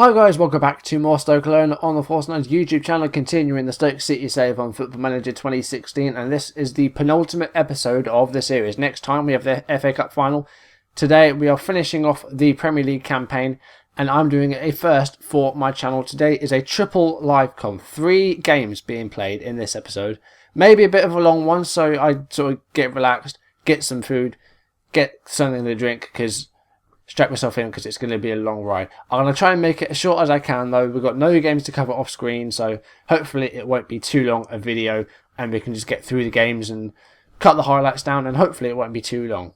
Hi guys, welcome back to more Stokelona on the Force 9's YouTube channel, continuing the Stoke City save on Football Manager 2016, and this is the penultimate episode of the series. Next time we have the FA Cup final. Today we are finishing off the Premier League campaign, and I'm doing a first for my channel. Today is a triple Livecom, 3 games being played in this episode. Maybe a bit of a long one, so I sort of get relaxed, get some food, get something to drink, because strap myself in because it's going to be a long ride. I'm going to try and make it as short as I can though. We've got no games to cover off screen, so hopefully it won't be too long a video and we can just get through the games and cut the highlights down, and hopefully it won't be too long.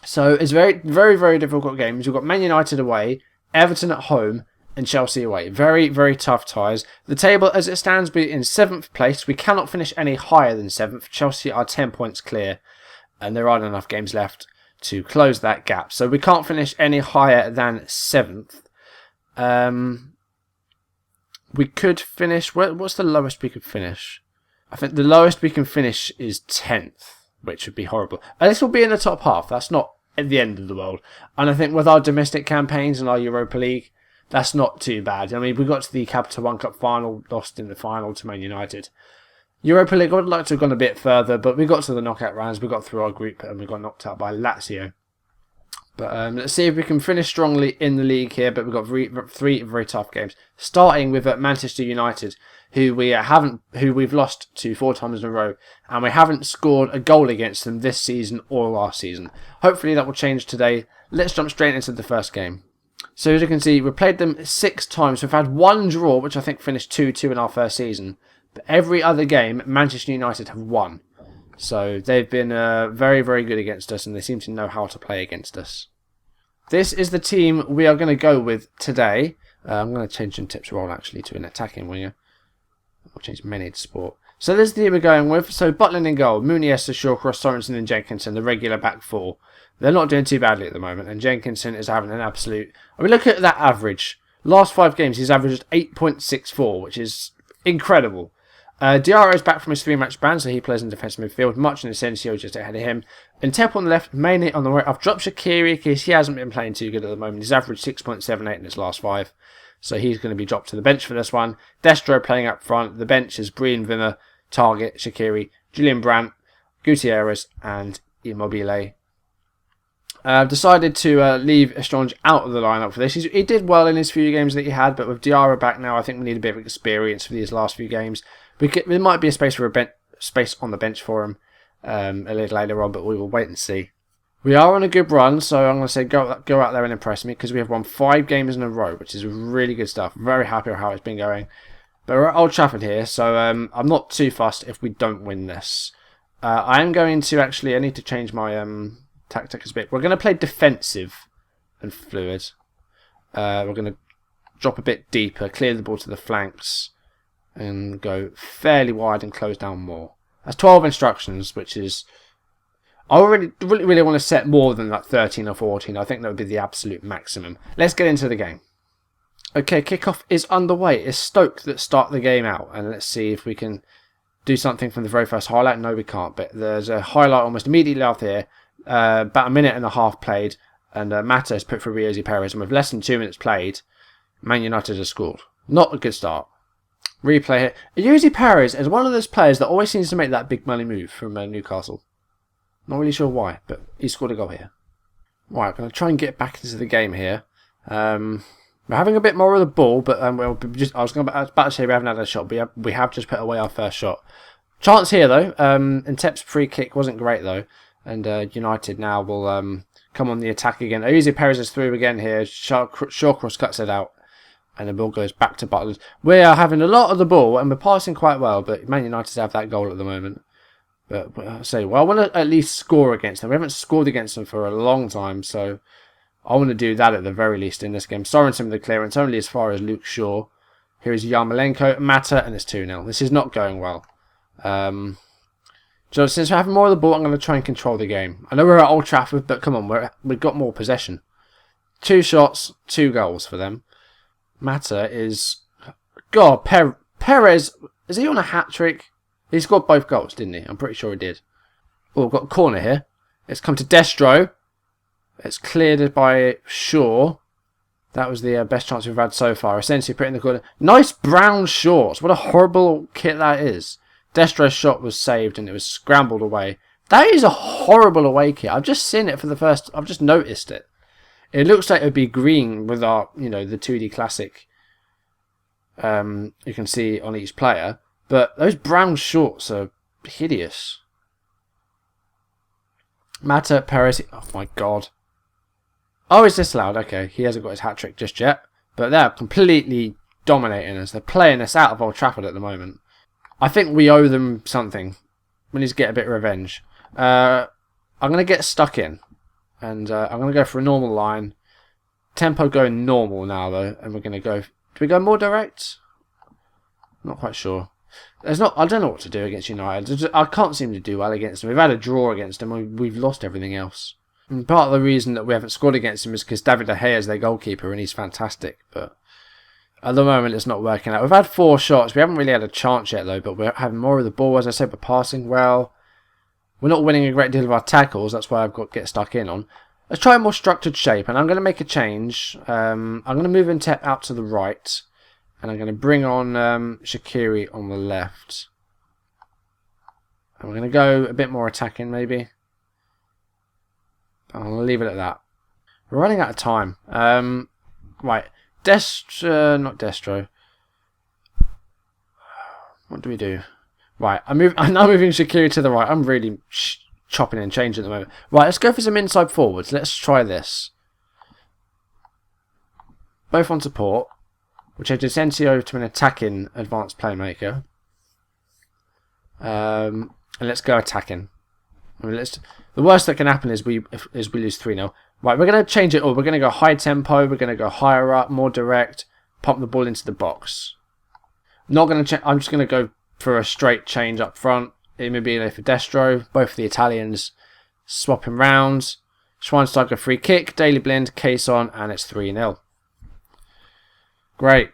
So it's very difficult games. We've got Man United away, Everton at home and Chelsea away. Very tough ties. The table as it stands, we're in 7th place. We cannot finish any higher than 7th. Chelsea are 10 points clear and there aren't enough games left to close that gap, so we can't finish any higher than 7th. We could finish. What's the lowest we could finish? I think the lowest we can finish is 10th, which would be horrible. And this will be in the top half. That's not at the end of the world. And I think with our domestic campaigns and our Europa League, that's not too bad. I mean, we got to the Capital One Cup final, lost in the final to Man United. Europa League, I would like to have gone a bit further, but we got to the knockout rounds, we got through our group, and we got knocked out by Lazio. But let's see if we can finish strongly in the league here, but we've got three very tough games. Starting with Manchester United, who we've lost to 4 times in a row, and we haven't scored a goal against them this season or last season. Hopefully that will change today. Let's jump straight into the first game. So as you can see, we played them 6 times. We've had 1 draw, which I think finished 2-2 in our first season. But every other game, Manchester United have won. So they've been very good against us, and they seem to know how to play against us. This is the team we are going to go with today. I'm going to change some tips role actually to an attacking winger. I'll change Mane to sport. So this is the team we're going with. So Butland in goal, Muniesta, Shawcross, Sorensen and Jenkinson, the regular back 4. They're not doing too badly at the moment, and Jenkinson is having an absolute... I mean, look at that average. Last 5 games he's averaged 8.64, which is incredible. Diarra is back from his 3-match ban, so he plays in defensive midfield. Much and Asensio just ahead of him. And Tep on the left, Mane on the right. I've dropped Shaqiri because he hasn't been playing too good at the moment. He's averaged 6.78 in his last 5. So he's going to be dropped to the bench for this one. Destro playing up front. The bench is Breen, Vimmer, Target, Shaqiri, Julian Brandt, Gutierrez and Immobile. I've decided to leave Estrange out of the lineup for this. He did well in his few games that he had, but with Diarra back now, I think we need a bit of experience for these last few games. There might be a space for space on the bench for him a little later on, but we will wait and see. We are on a good run, so I'm going to say go out there and impress me, because we have won 5 games in a row, which is really good stuff. Very happy with how it's been going. But we're at Old Trafford here, so I'm not too fussed if we don't win this. I am going to actually... I need to change my tactic a bit. We're going to play defensive and fluid. We're going to drop a bit deeper, clear the ball to the flanks, and go fairly wide and close down more. That's 12 instructions, which is... I really want to set more than like 13 or 14. I think that would be the absolute maximum. Let's get into the game. Okay, kickoff is underway. It's Stoke that start the game out, and let's see if we can do something from the very first highlight. No, we can't, but there's a highlight almost immediately after here. About a minute and a half played, and Mata has put for Riosi Perez, and with less than 2 minutes played, Man United has scored. Not a good start. Replay here. Riosi Perez is one of those players that always seems to make that big money move from Newcastle. Not really sure why, but he scored a goal here. Right, I'm going to try and get back into the game here. We're having a bit more of the ball, but I was about to say we haven't had a shot, but we have just put away our first shot. Chance here though, and Tep's free kick wasn't great though, and United now will come on the attack again. Riosi Perez is through again here. Shawcross cuts it out. And the ball goes back to Butland. We are having a lot of the ball and we're passing quite well, but Man United have that goal at the moment. But I want to at least score against them. We haven't scored against them for a long time, so I want to do that at the very least in this game. Sorensen with the clearance, only as far as Luke Shaw. Here is Yarmolenko, Mata, and it's 2-0. This is not going well. So since we're having more of the ball, I'm going to try and control the game. I know we're at Old Trafford, but come on, we've got more possession. 2 shots, 2 goals for them. Mata is... God, Perez, is he on a hat-trick? He scored both goals, didn't he? I'm pretty sure he did. Oh, we've got a corner here. It's come to Destro. It's cleared by Shaw. That was the best chance we've had so far. Essentially put in the corner. Nice brown shorts. What a horrible kit that is. Destro's shot was saved and it was scrambled away. That is a horrible away kit. I've just seen it for the first... I've just noticed it. It looks like it would be green with our, you know, the 2D Classic. You can see on each player. But those brown shorts are hideous. Mata Perez... Oh my god. Oh, is this loud? Okay, he hasn't got his hat-trick just yet. But they're completely dominating us. They're playing us out of Old Trafford at the moment. I think we owe them something. We need to get a bit of revenge. I'm going to get stuck in. And I'm going to go for a normal line. Tempo going normal now, though. And we're going to go... Do we go more direct? Not quite sure. I don't know what to do against United. I can't seem to do well against them. We've had a draw against them. We've lost everything else. And part of the reason that we haven't scored against him is because David De Gea is their goalkeeper and he's fantastic. But at the moment, it's not working out. We've had 4 shots. We haven't really had a chance yet, though. But we're having more of the ball. As I said, we're passing well. We're not winning a great deal of our tackles. That's why I've got to get stuck in on. Let's try a more structured shape. And I'm going to make a change. I'm going to move Intep out to the right. And I'm going to bring on Shaqiri on the left. And we're going to go a bit more attacking, maybe. I'll leave it at that. We're running out of time. Right. Not Destro. What do we do? Right. I'm now moving Shaqiri to the right. I'm really chopping and changing at the moment. Right. Let's go for some inside forwards. Let's try this. Both on support. Which change Asensio to an attacking advanced playmaker. And let's go attacking. I mean, the worst that can happen is we lose 3-0. Right, we're going to change it all. We're going to go high tempo. We're going to go higher up, more direct. Pump the ball into the box. Not going to. I'm just going to go for a straight change up front. Immobile for Destro. Both the Italians swapping rounds. Schweinsteiger free kick. Daily Blind, case on, and it's 3-0. Great.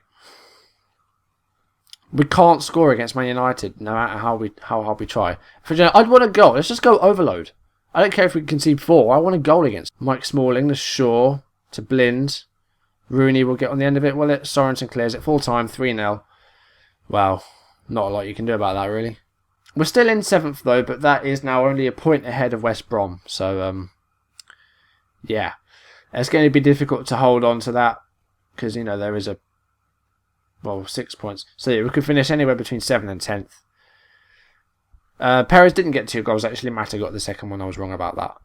We can't score against Man United, no matter how hard we try. I'd want a goal. Let's just go overload. I don't care if we concede 4. I want a goal against Mike Smalling, the Shaw, to Blind. Rooney will get on the end of it, will it? Sorensen clears it full time, 3-0. Wow, not a lot you can do about that, really. We're still in 7th, though, but that is now only a point ahead of West Brom. So, yeah. It's going to be difficult to hold on to that because, you know, there is 6 points. So yeah, we could finish anywhere between 7th and 10th. Perez didn't get 2 goals. Actually, Mata got the second one. I was wrong about that.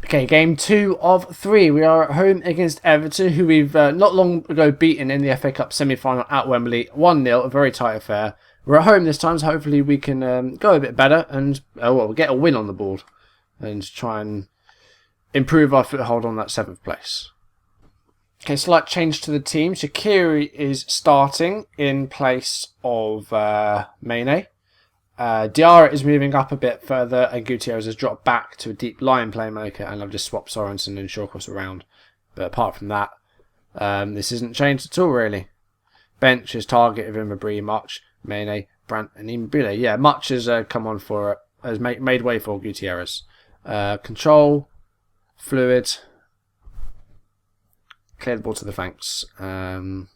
Okay, game 2 of 3. We are at home against Everton, who we've not long ago beaten in the FA Cup semi-final at Wembley. 1-0, a very tight affair. We're at home this time, so hopefully we can go a bit better and get a win on the board and try and improve our foothold on that 7th place. Okay, slight change to the team. Shaqiri is starting in place of Mane. Diarra is moving up a bit further, and Gutierrez has dropped back to a deep line playmaker, and I've just swapped Sorensen and Shawcross around. But apart from that, this isn't changed at all, really. Bench is target of Immobile, Much, Mane, Brandt, and Immobile. Yeah, Much has come on for it, has made way for Gutierrez. Control, fluid. Clear the ball to the flanks. I'll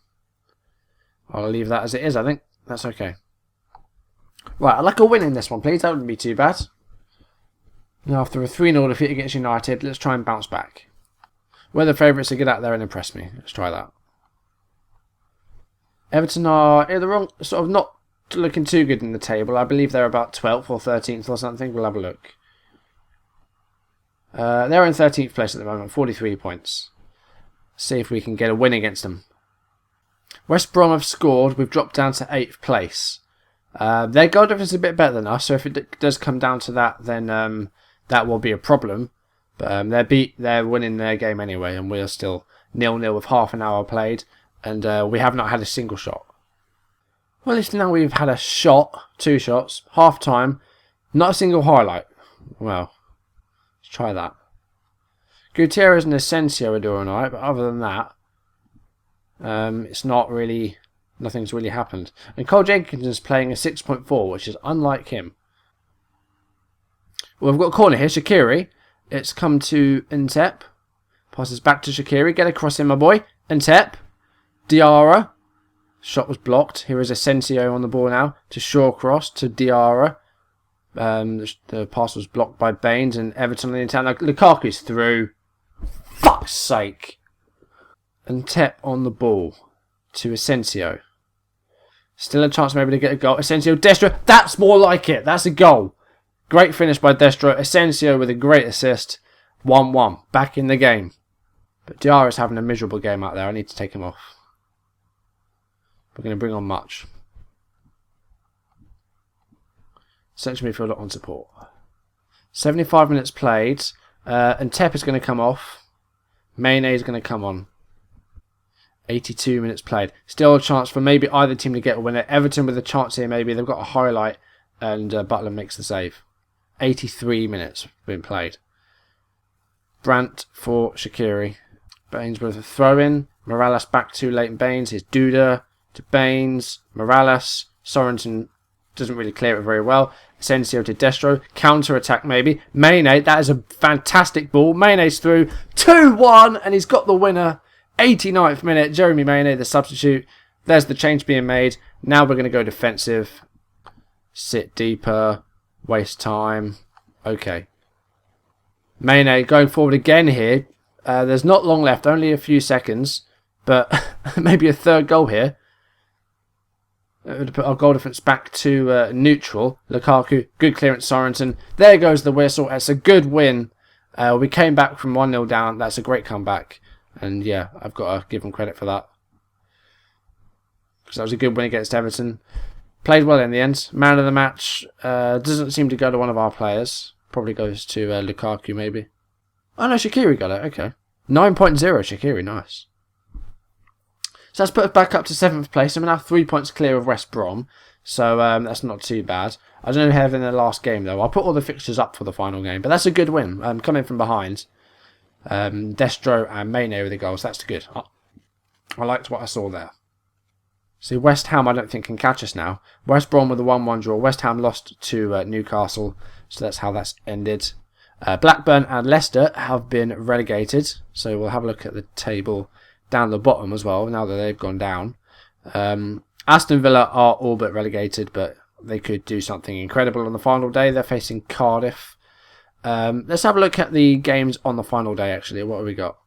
leave that as it is, I think. That's okay. Right, I'd like a win in this one, please. That wouldn't be too bad. Now, after a 3-0 defeat against United, let's try and bounce back. We're the favourites to get out there and impress me. Let's try that. Everton are in the wrong, sort of not looking too good in the table. I believe they're about 12th or 13th or something. We'll have a look. They're in 13th place at the moment, 43 points. See if we can get a win against them. West Brom have scored. We've dropped down to 8th place. Their goal difference is a bit better than us, so if it does come down to that, then that will be a problem. But they're winning their game anyway, and we're still 0-0 with half an hour played, and we have not had a single shot. Well, at least now we've had a shot, 2 shots, half time, not a single highlight. Well, let's try that. Gutierrez and Asensio are doing alright, but other than that, it's not really, nothing's really happened. And Cole Jenkins is playing a 6.4, which is unlike him. Well, we've got a corner here, Shaqiri. It's come to Intep. Passes back to Shaqiri. Get across him, my boy. Ntep. Diarra. Shot was blocked. Here is Asensio on the ball now. To Shawcross. To Diarra. The pass was blocked by Baines and Everton on the attack. Lukaku's through. Fuck's sake. Ntep on the ball. To Asensio. Still a chance maybe to get a goal. Asensio, Destro. That's more like it. That's a goal. Great finish by Destro. Asensio with a great assist. 1-1. Back in the game. But Diarra's having a miserable game out there. I need to take him off. We're going to bring on Much. Central midfielder on support. 75 minutes played. And Tep is going to come off. Mane is going to come on. 82 minutes played. Still a chance for maybe either team to get a winner. Everton with a chance here maybe. They've got a highlight. And Butler makes the save. 83 minutes been played. Brandt for Shaqiri. Baines with a throw-in. Morales back to Leighton Baines. Here's Duda to Baines. Morales. Sorensen doesn't really clear it very well. Asensio to Destro. Counter-attack maybe. Mane. That is a fantastic ball. Mane's through. 2-1 and he's got the winner. 89th minute. Jeremy Mane, the substitute. There's the change being made. Now we're going to go defensive. Sit deeper. Waste time. Okay. Mane going forward again here. There's not long left, only a few seconds, but maybe a third goal here. To put our goal difference back to neutral. Lukaku, good clearance, Sorensen. There goes the whistle. It's a good win. We came back from 1-0 down. That's a great comeback. And yeah, I've got to give them credit for that. Because that was a good win against Everton. Played well in the end. Man of the match doesn't seem to go to one of our players. Probably goes to Lukaku maybe. Oh no, Shaqiri got it. Okay. 9.0 Shaqiri. Nice. So that's put us back up to 7th place. I'm now 3 points clear of West Brom. So that's not too bad. I don't know how in the last game though. I'll put all the fixtures up for the final game. But that's a good win. Coming from behind. Destro and Mane with the goals. That's good. I liked what I saw there. See, West Ham I don't think can catch us now. West Brom with a 1-1 draw. West Ham lost to Newcastle. So that's how that's ended. Blackburn and Leicester have been relegated. So we'll have a look at the table down the bottom as well, now that they've gone down. Aston Villa are all but relegated, but they could do something incredible on the final day. They're facing Cardiff. Let's have a look at the games on the final day, actually. What have we got?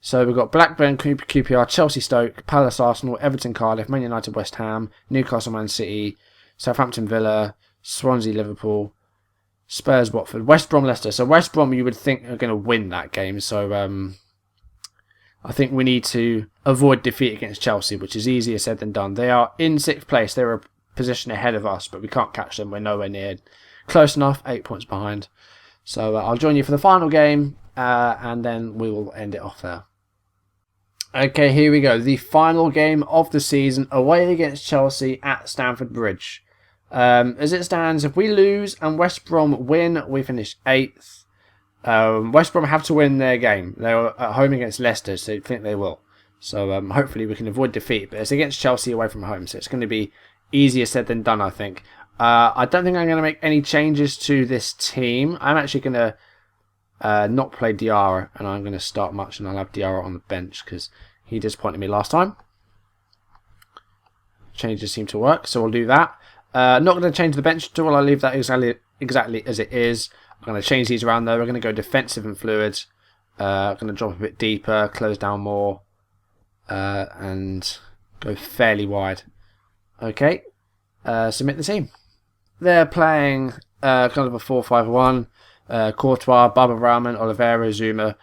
So we've got Blackburn, QPR, Chelsea, Stoke, Palace, Arsenal, Everton, Cardiff, Man United, West Ham, Newcastle, Man City, Southampton, Villa, Swansea, Liverpool, Spurs, Watford, West Brom, Leicester. So West Brom you would think are going to win that game. So I think we need to avoid defeat against Chelsea, which is easier said than done. They are in 6th place. They're a position ahead of us, but we can't catch them. We're nowhere near close enough. 8 points behind. So I'll join you for the final game, and then we will end it off there. Okay, here we go. The final game of the season, away against Chelsea at Stamford Bridge. As it stands, if we lose and West Brom win, we finish 8th. West Brom have to win their game. They're at home against Leicester, so I think they will. So hopefully we can avoid defeat. But it's against Chelsea away from home, so it's going to be easier said than done, I think. I don't think I'm going to make any changes to this team. I'm actually going to not play Diarra, and I'm going to start Much, and I'll have Diarra on the bench because he disappointed me last time. Changes seem to work, so we'll do that. Not going to change the bench at all. I'll leave that exactly as it is. I'm going to change these around though. We're going to go defensive and fluid. I'm going to drop a bit deeper, close down more, and go fairly wide. Okay, submit the team. They're playing kind of a 4-5-1. Courtois, Baba Rahman, Oliveira, Zuma,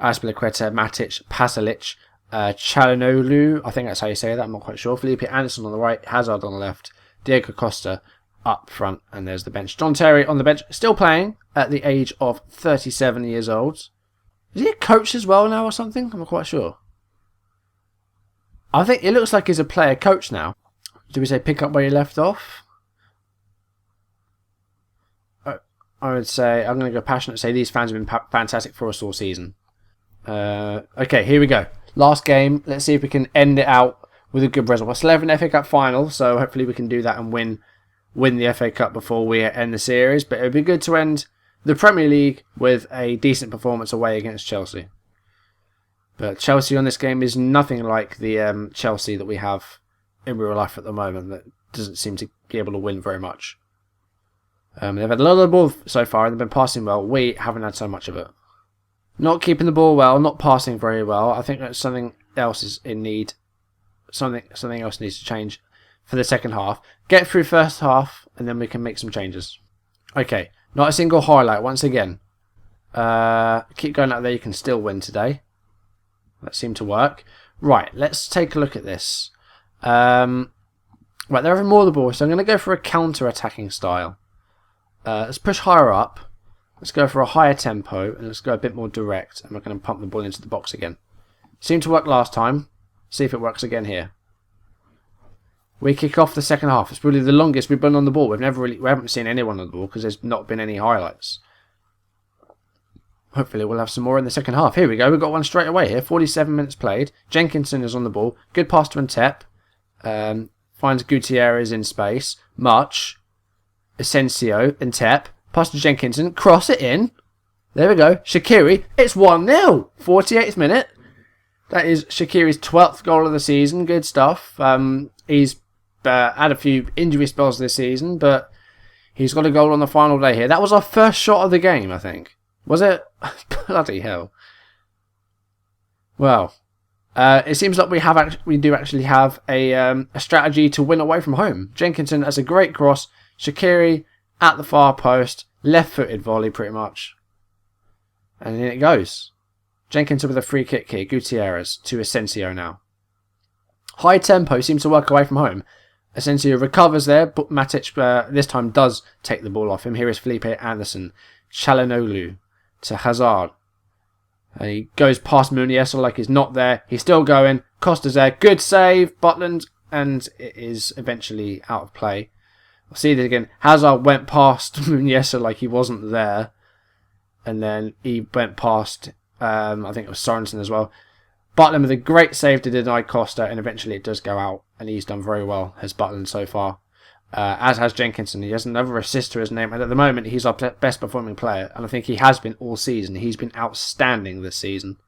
Azpilicueta, Matic, Pasalic, Çalhanoğlu, I think that's how you say that, I'm not quite sure. Felipe Anderson on the right, Hazard on the left, Diego Costa up front, and there's the bench. John Terry on the bench, still playing at the age of 37 years old. Is he a coach as well now or something? I'm not quite sure. I think it looks like he's a player coach now. Do we say pick up where you left off? I would say, I'm going to go passionate, say these fans have been fantastic for us all season. Okay, here we go. Last game. Let's see if we can end it out with a good result. We're still having an FA Cup final, so hopefully we can do that and win the FA Cup before we end the series. But it would be good to end the Premier League with a decent performance away against Chelsea. But Chelsea on this game is nothing like the Chelsea that we have in real life at the moment. That doesn't seem to be able to win very much. They've had a lot of the ball so far and they've been passing well. We haven't had so much of it. Not keeping the ball well, not passing very well. I think that something else is in need. Something else needs to change for the second half. Get through first half and then we can make some changes. Okay, not a single highlight once again. Keep going out there, you can still win today. That seemed to work. Right, let's take a look at this. Right, they're having more of the ball, so I'm going to go for a counter-attacking style. Let's push higher up. Let's go for a higher tempo, and let's go a bit more direct, and we're going to pump the ball into the box again. Seemed to work last time. See if it works again here. We kick off the second half. It's probably the longest we've been on the ball. We haven't seen anyone on the ball because there's not been any highlights. Hopefully we'll have some more in the second half. Here we go. We've got one straight away here. 47 minutes played. Jenkinson is on the ball. Good pass to Ntep. Finds Gutierrez in space. Much. Asensio. Ntep. Pass to Jenkinson. Cross it in. There we go. Shaqiri. It's 1-0. 48th minute. That is Shaqiri's 12th goal of the season. Good stuff. He's had a few injury spells this season, but he's got a goal on the final day here. That was our first shot of the game, I think. Was it? Bloody hell. Well, it seems like we do actually have a strategy to win away from home. Jenkinson has a great cross. Shaqiri at the far post. Left-footed volley, pretty much. And in it goes. Jenkinson with a free kick here. Gutierrez to Asensio now. High tempo seems to work away from home. Asensio recovers there, but Matic this time does take the ball off him. Here is Felipe Anderson. Çalhanoğlu to Hazard. And he goes past Muniesa like he's not there. He's still going. Costa's there. Good save. Butland. And it is eventually out of play. I'll see this again. Hazard went past Muniesa like he wasn't there. And then he went past, I think it was Sorensen as well. Butland with a great save to deny Costa. And eventually it does go out. And he's done very well, has Butland so far. As has Jenkinson. He has another assist to his name. And at the moment, he's our best performing player. And I think he has been all season. He's been outstanding this season.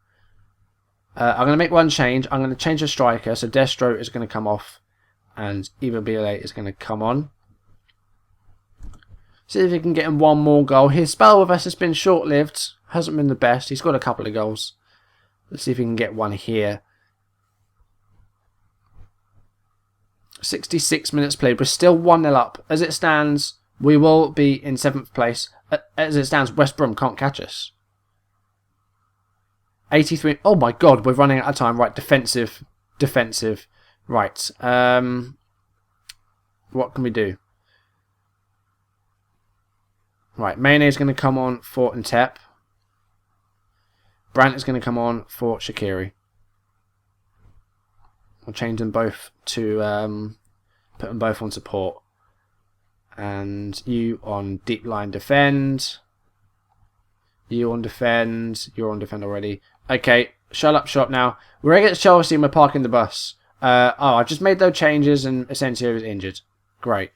I'm going to make one change. I'm going to change the striker. So Destro is going to come off. And Immobile is going to come on. See if he can get him one more goal. His spell with us has been short-lived. Hasn't been the best. He's got a couple of goals. Let's see if he can get one here. 66 minutes played. We're still 1-0 up. As it stands, we will be in 7th place. As it stands, West Brom can't catch us. 83. Oh my god, we're running out of time. Right, defensive. Right. What can we do? Right, Mane is going to come on for Ntep. Brandt is going to come on for Shaqiri. I'll change them both to put them both on support. And you on deep line defend. You on defend. You're on defend already. Okay, shut up shop now. We're against Chelsea and we're parking the bus. I just made those changes and Asensio is injured. Great.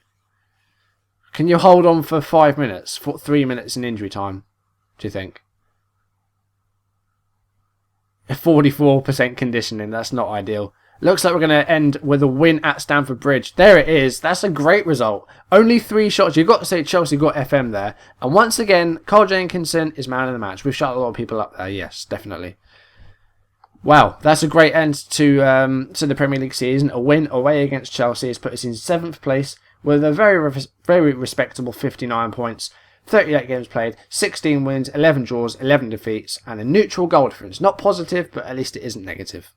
Can you hold on for 5 minutes? For 3 minutes in injury time, do you think? 44% conditioning, that's not ideal. Looks like we're going to end with a win at Stamford Bridge. There it is. That's a great result. Only 3 shots. You've got to say Chelsea got FM there. And once again, Carl Jenkinson is man of the match. We've shut a lot of people up there. Yes, definitely. Wow, that's a great end to the Premier League season. A win away against Chelsea has put us in 7th place with a very respectable 59 points. 38 games played, 16 wins, 11 draws, 11 defeats, and a neutral goal difference. Not positive, but at least it isn't negative.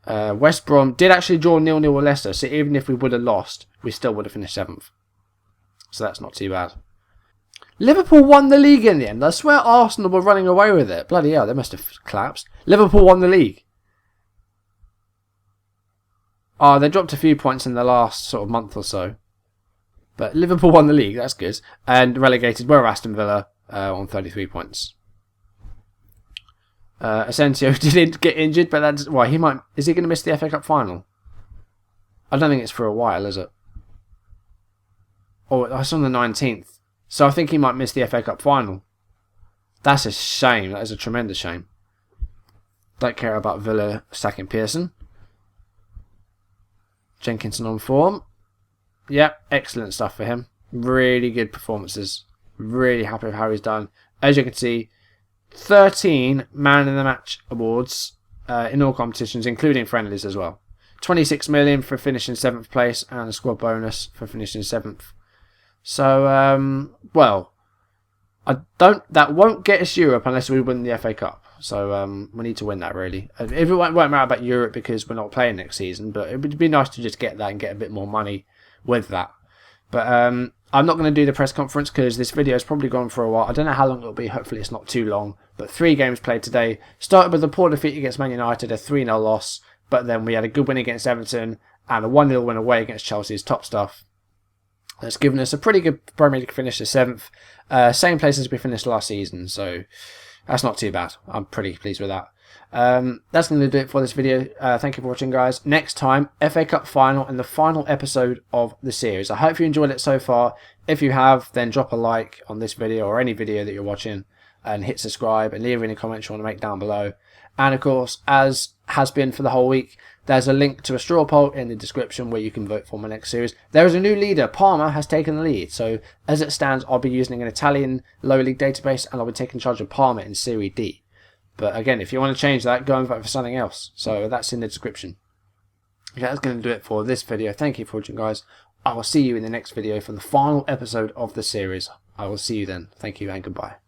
West Brom did actually draw 0-0 with Leicester, so even if we would have lost, we still would have finished 7th. So that's not too bad. Liverpool won the league in the end. I swear Arsenal were running away with it. Bloody hell, they must have collapsed. Liverpool won the league. Oh, they dropped a few points in the last sort of month or so. But Liverpool won the league, that's good. And relegated were Aston Villa on 33 points. Asensio didn't get injured, but that's why he might. Is he going to miss the FA Cup final? I don't think it's for a while, is it? Oh, it's on the 19th. So I think he might miss the FA Cup final. That's a shame. That is a tremendous shame. Don't care about Villa sacking Pearson. Jenkinson on form. Yep, excellent stuff for him. Really good performances. Really happy with how he's done. As you can see, 13 Man of the Match awards in all competitions, including friendlies as well. 26 million for finishing 7th place and a squad bonus for finishing 7th. So, well, that won't get us Europe unless we win the FA Cup. So we need to win that, really. It won't matter about Europe because we're not playing next season, but it would be nice to just get that and get a bit more money with that. But I'm not going to do the press conference because this video has probably gone for a while. I don't know how long it'll be. Hopefully it's not too long. But 3 games played today. Started with a poor defeat against Man United, a 3-0 loss. But then we had a good win against Everton and a 1-0 win away against Chelsea's top stuff. That's given us a pretty good Premier League finish to 7th. Same place as we finished last season. So that's not too bad. I'm pretty pleased with that. That's going to do it for this video. Thank you for watching, guys. Next time, FA Cup final and the final episode of the series. I hope you enjoyed it so far. If you have, then drop a like on this video or any video that you're watching and hit subscribe and leave any comments you want to make down below. And of course, as has been for the whole week, there's a link to a straw poll in the description where you can vote for my next series. There is a new leader. Parma has taken the lead. So as it stands, I'll be using an Italian lower league database and I'll be taking charge of Parma in Serie D. But again, if you want to change that, go and vote for something else. So that's in the description. Okay, that's going to do it for this video. Thank you for watching, guys. I will see you in the next video for the final episode of the series. I will see you then. Thank you and goodbye.